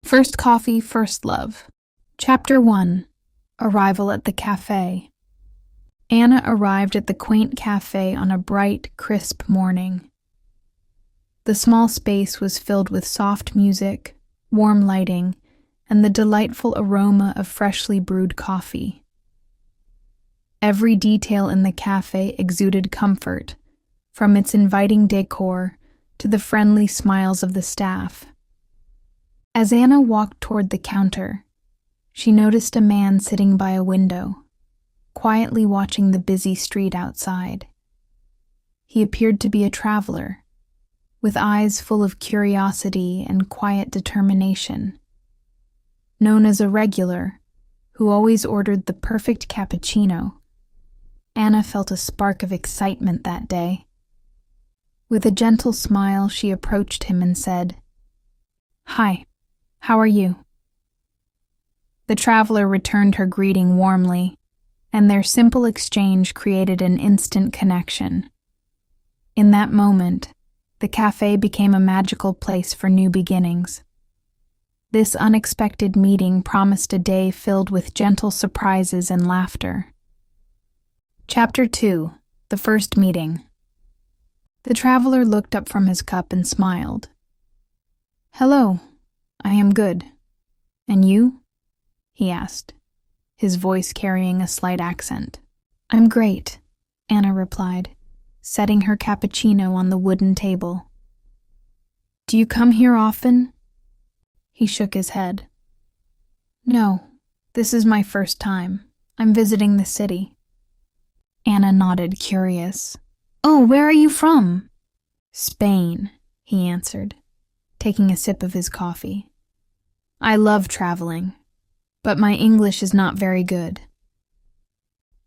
First Coffee, First Love. Chapter 1. Arrival at the Cafe. Anna arrived at the quaint cafe on a bright, crisp morning. The small space was filled with soft music, warm lighting, and the delightful aroma of freshly brewed coffee. Every detail in the cafe exuded comfort, from its inviting decor to the friendly smiles of the staff. As Anna walked toward the counter, she noticed a man sitting by a window, quietly watching the busy street outside. He appeared to be a traveler, with eyes full of curiosity and quiet determination. Known as a regular, who always ordered the perfect cappuccino, Anna felt a spark of excitement that day. With a gentle smile, she approached him and said, "Hi, how are you?" The traveler returned her greeting warmly, and their simple exchange created an instant connection. In that moment, the cafe became a magical place for new beginnings. This unexpected meeting promised a day filled with gentle surprises and laughter. Chapter 2. The First Meeting. The traveler looked up from his cup and smiled. "Hello, I am good. And you?" he asked, his voice carrying a slight accent. "I'm great," Anna replied, setting her cappuccino on the wooden table. "Do you come here often?" He shook his head. "No, this is my first time. I'm visiting the city." Anna nodded, curious. "Oh, where are you from?" "Spain," he answered, taking a sip of his coffee. "I love traveling, but my English is not very good."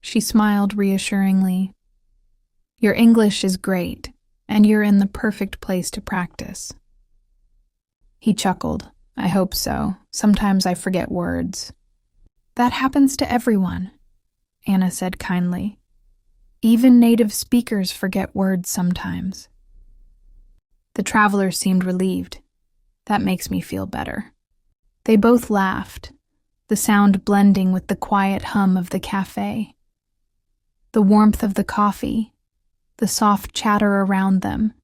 She smiled reassuringly. "Your English is great, and you're in the perfect place to practice." He chuckled. "I hope so. Sometimes I forget words." "That happens to everyone," Anna said kindly. "Even native speakers forget words sometimes." The traveler seemed relieved. "That makes me feel better." They both laughed, the sound blending with the quiet hum of the cafe. The warmth of the coffee, the soft chatter around them,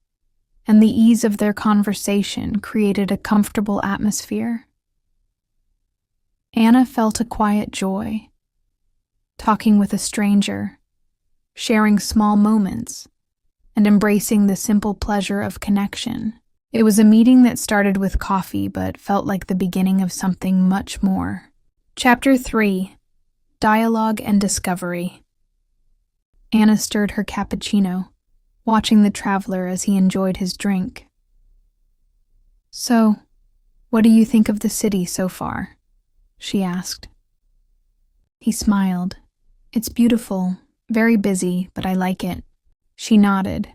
and the ease of their conversation created a comfortable atmosphere. Anna felt a quiet joy. Talking with a stranger, sharing small moments, and embracing the simple pleasure of connection. It was a meeting that started with coffee but felt like the beginning of something much more. Chapter 3. Dialogue and Discovery. Anna stirred her cappuccino, watching the traveler as he enjoyed his drink. "So, what do you think of the city so far?" she asked. He smiled. "It's beautiful, very busy, but I like it." She nodded.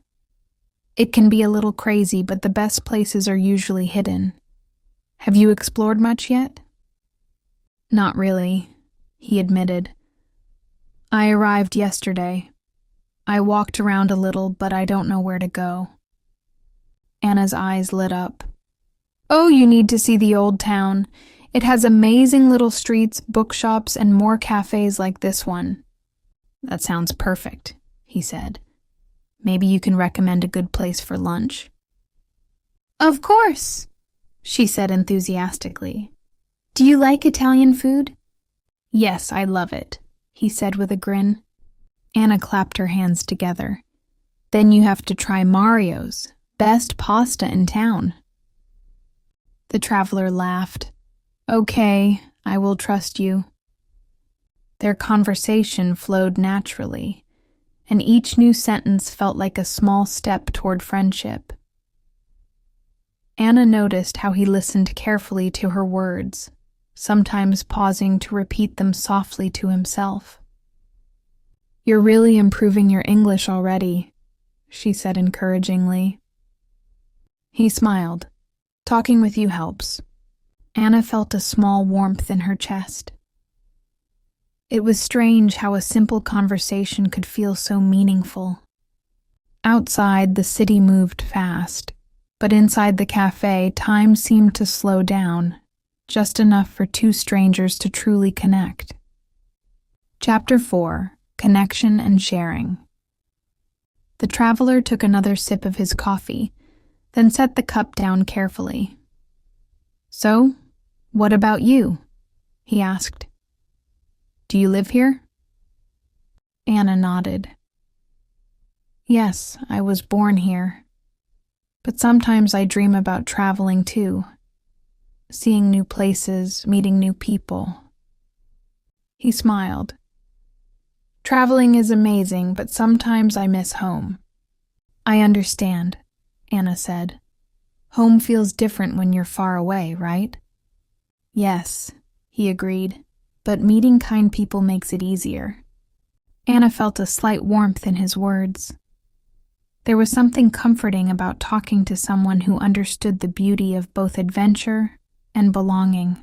"It can be a little crazy, but the best places are usually hidden. Have you explored much yet?" "Not really," he admitted. "I arrived yesterday. I walked around a little, but I don't know where to go." Anna's eyes lit up. "Oh, you need to see the old town. It has amazing little streets, bookshops, and more cafes like this one." "That sounds perfect," he said. "Maybe you can recommend a good place for lunch." "Of course," she said enthusiastically. "Do you like Italian food?" "Yes, I love it," he said with a grin. Anna clapped her hands together. "Then you have to try Mario's, best pasta in town." The traveler laughed. "Okay, I will trust you." Their conversation flowed naturally, and each new sentence felt like a small step toward friendship. Anna noticed how he listened carefully to her words, sometimes pausing to repeat them softly to himself. "You're really improving your English already," she said encouragingly. He smiled. "Talking with you helps." Anna felt a small warmth in her chest. It was strange how a simple conversation could feel so meaningful. Outside, the city moved fast, but inside the cafe, time seemed to slow down, just enough for two strangers to truly connect. Chapter 4: Connection and Sharing. The traveler took another sip of his coffee, then set the cup down carefully. "So, what about you?" he asked. "Do you live here?" Anna nodded. "Yes, I was born here. But sometimes I dream about traveling too, seeing new places, meeting new people." He smiled. "Traveling is amazing, but sometimes I miss home." "I understand," Anna said. "Home feels different when you're far away, right?" "Yes," he agreed, "but meeting kind people makes it easier." Anna felt a slight warmth in his words. There was something comforting about talking to someone who understood the beauty of both adventure and belonging.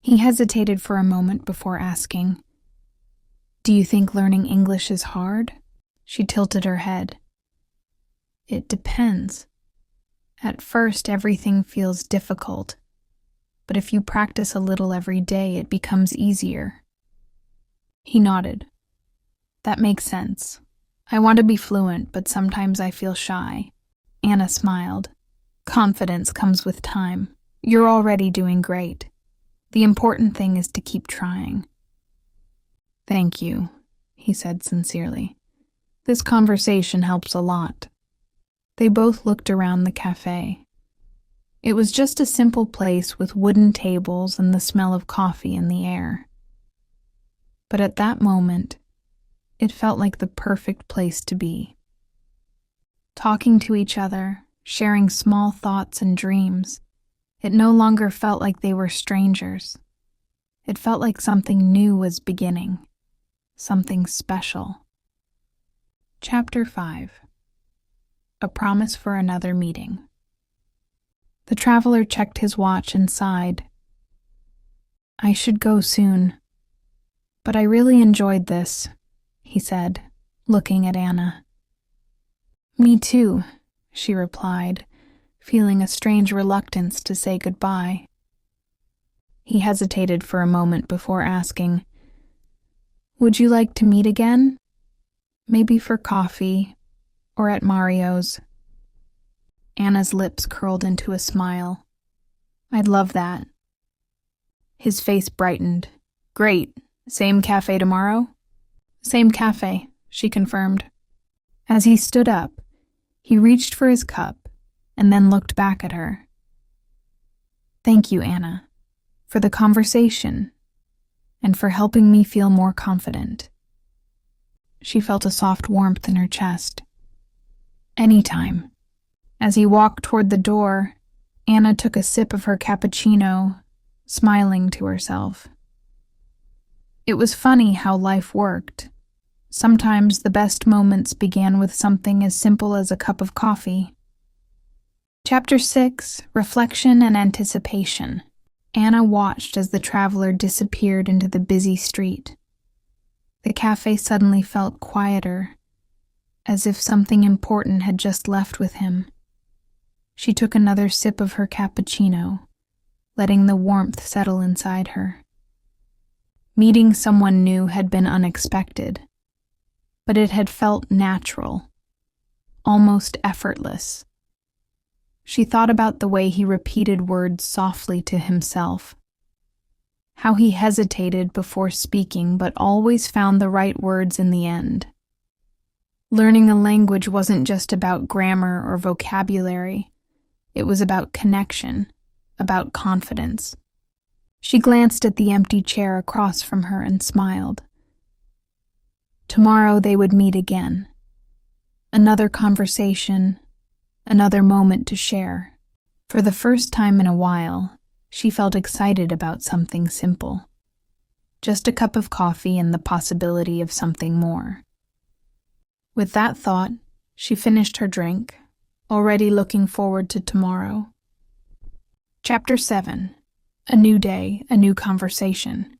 He hesitated for a moment before asking, "Do you think learning English is hard?" She tilted her head. "It depends. At first, everything feels difficult, but if you practice a little every day, it becomes easier." He nodded. "That makes sense. I want to be fluent, but sometimes I feel shy." Anna smiled. "Confidence comes with time. You're already doing great. The important thing is to keep trying." "Thank you," he said sincerely. "This conversation helps a lot." They both looked around the cafe. It was just a simple place with wooden tables and the smell of coffee in the air. But at that moment, it felt like the perfect place to be. Talking to each other, sharing small thoughts and dreams, it no longer felt like they were strangers. It felt like something new was beginning, something special. Chapter 5: A Promise for Another Meeting. The traveler checked his watch and sighed. "I should go soon, but I really enjoyed this," he said, looking at Anna. "Me too," she replied, feeling a strange reluctance to say goodbye. He hesitated for a moment before asking, "Would you like to meet again? Maybe for coffee, or at Mario's?" Anna's lips curled into a smile. "I'd love that." His face brightened. "Great. Same cafe tomorrow?" "Same cafe," she confirmed. As he stood up, he reached for his cup and then looked back at her. "Thank you, Anna, for the conversation and for helping me feel more confident." She felt a soft warmth in her chest. "Anytime." As he walked toward the door, Anna took a sip of her cappuccino, smiling to herself. It was funny how life worked. Sometimes the best moments began with something as simple as a cup of coffee. Chapter 6: Reflection and Anticipation. Anna watched as the traveler disappeared into the busy street. The cafe suddenly felt quieter, as if something important had just left with him. She took another sip of her cappuccino, letting the warmth settle inside her. Meeting someone new had been unexpected, but it had felt natural, almost effortless. She thought about the way he repeated words softly to himself, how he hesitated before speaking but always found the right words in the end. Learning a language wasn't just about grammar or vocabulary, it was about connection, about confidence. She glanced at the empty chair across from her and smiled. Tomorrow they would meet again. Another conversation, another moment to share. For the first time in a while, she felt excited about something simple. Just a cup of coffee and the possibility of something more. With that thought, she finished her drink, already looking forward to tomorrow. Chapter 7: A New Day, a New Conversation.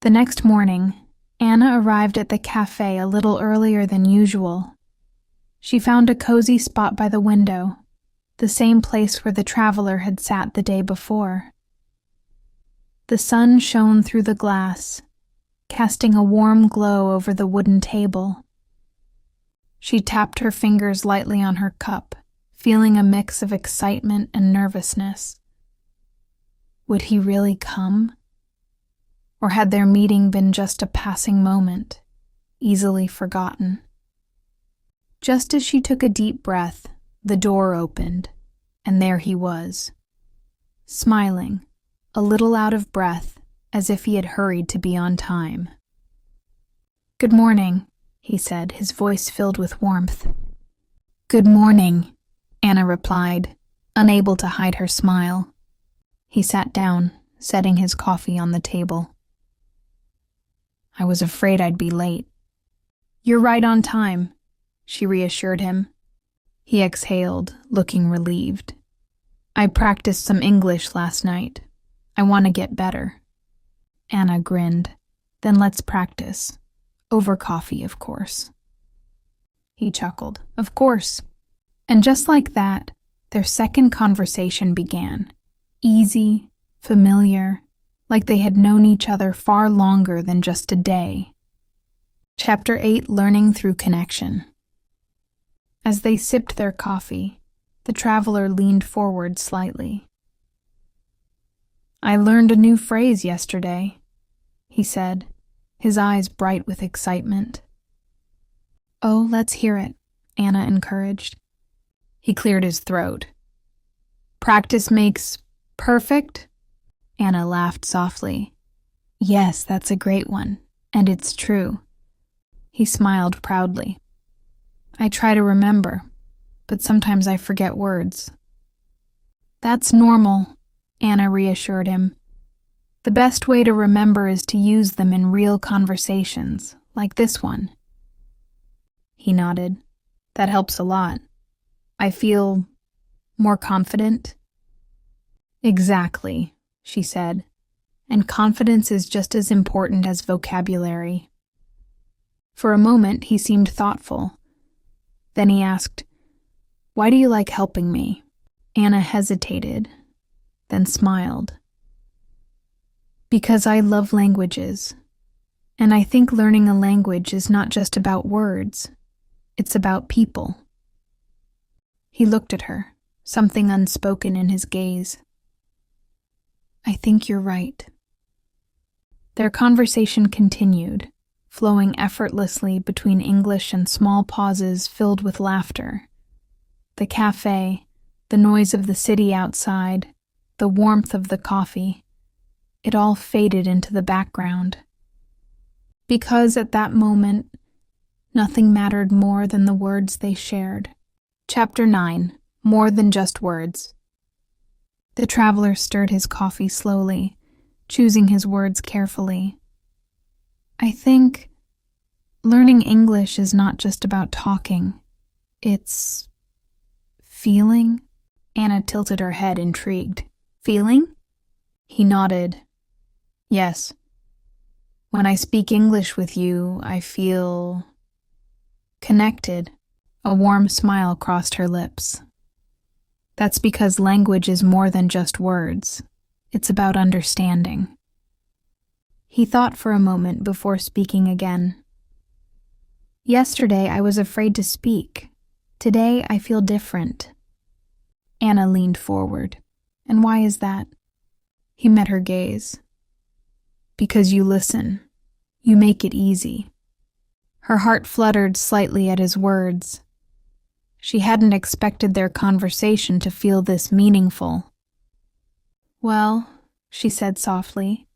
The next morning, Anna arrived at the cafe a little earlier than usual. She found a cozy spot by the window, the same place where the traveler had sat the day before. The sun shone through the glass, casting a warm glow over the wooden table. She tapped her fingers lightly on her cup, feeling a mix of excitement and nervousness. Would he really come? Or had their meeting been just a passing moment, easily forgotten? Just as she took a deep breath, the door opened, and there he was, smiling, a little out of breath, as if he had hurried to be on time. "Good morning," he said, his voice filled with warmth. "Good morning," Anna replied, unable to hide her smile. He sat down, setting his coffee on the table. "I was afraid I'd be late." "You're right on time," she reassured him. He exhaled, looking relieved. "I practiced some English last night. I want to get better." Anna grinned. "Then let's practice. Over coffee, of course." He chuckled. "Of course." And just like that, their second conversation began. Easy, familiar, like they had known each other far longer than just a day. Chapter 8, Learning Through Connection. As they sipped their coffee, the traveler leaned forward slightly. "I learned a new phrase yesterday," he said, his eyes bright with excitement. "Oh, let's hear it," Anna encouraged. He cleared his throat. "Practice makes perfect?" Anna laughed softly. "Yes, that's a great one, and it's true." He smiled proudly. "I try to remember, but sometimes I forget words." "That's normal," Anna reassured him. "The best way to remember is to use them in real conversations, like this one." He nodded. "That helps a lot. I feel more confident." "Exactly," she said, "and confidence is just as important as vocabulary." For a moment, he seemed thoughtful. Then he asked, "Why do you like helping me?" Anna hesitated, then smiled. "Because I love languages, and I think learning a language is not just about words, it's about people." He looked at her, something unspoken in his gaze. "I think you're right." Their conversation continued, flowing effortlessly between English and small pauses filled with laughter. The cafe, the noise of the city outside, the warmth of the coffee, it all faded into the background. Because at that moment, nothing mattered more than the words they shared. Chapter 9, More Than Just Words. The traveler stirred his coffee slowly, choosing his words carefully. "I think learning English is not just about talking. It's feeling." Anna tilted her head, intrigued. "Feeling?" He nodded. "Yes. When I speak English with you, I feel connected." A warm smile crossed her lips. "That's because language is more than just words. It's about understanding." He thought for a moment before speaking again. "Yesterday I was afraid to speak. Today I feel different." Anna leaned forward. "And why is that?" He met her gaze. "Because you listen. You make it easy." Her heart fluttered slightly at his words. She hadn't expected their conversation to feel this meaningful. "Well," she said softly,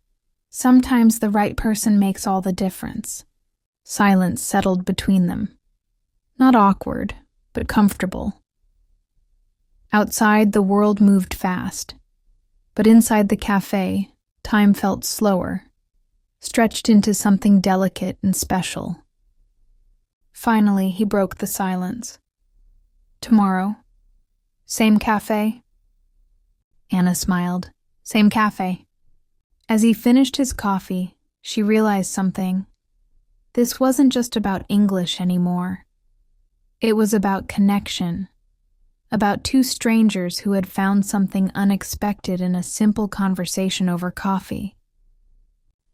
"sometimes the right person makes all the difference." Silence settled between them. Not awkward, but comfortable. Outside, the world moved fast, but inside the cafe, time felt slower, stretched into something delicate and special. Finally, he broke the silence. "Tomorrow? Same cafe?" Anna smiled. "Same cafe." As he finished his coffee, she realized something. This wasn't just about English anymore. It was about connection, about two strangers who had found something unexpected in a simple conversation over coffee.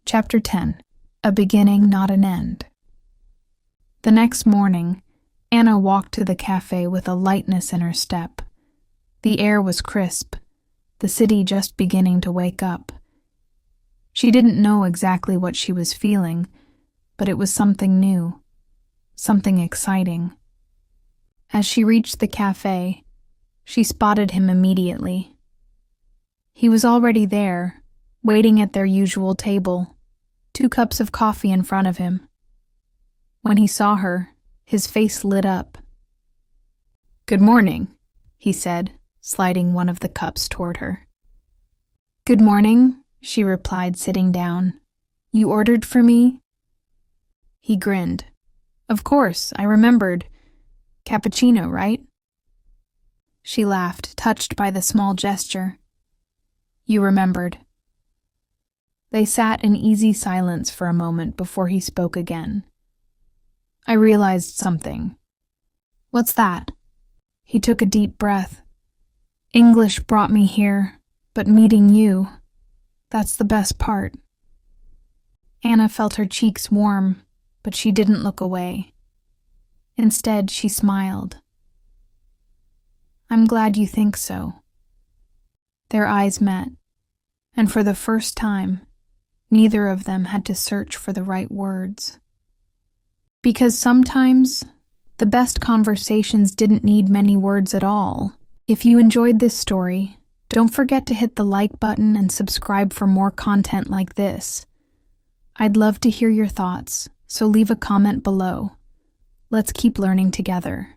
Chapter 10. A Beginning, Not an End. The next morning, Anna walked to the cafe with a lightness in her step. The air was crisp, the city just beginning to wake up. She didn't know exactly what she was feeling, but it was something new, something exciting. As she reached the cafe, she spotted him immediately. He was already there, waiting at their usual table, 2 cups of coffee in front of him. When he saw her, his face lit up. "Good morning," he said, sliding one of the cups toward her. "Good morning," she replied, sitting down. "You ordered for me?" He grinned. "Of course, I remembered. Cappuccino, right?" She laughed, touched by the small gesture. "You remembered." They sat in easy silence for a moment before he spoke again. "I realized something." "What's that?" He took a deep breath. "English brought me here, but meeting you, that's the best part." Anna felt her cheeks warm, but she didn't look away. Instead, she smiled. "I'm glad you think so." Their eyes met, and for the first time, neither of them had to search for the right words. Because sometimes, the best conversations didn't need many words at all. If you enjoyed this story, don't forget to hit the like button and subscribe for more content like this. I'd love to hear your thoughts, so leave a comment below. Let's keep learning together.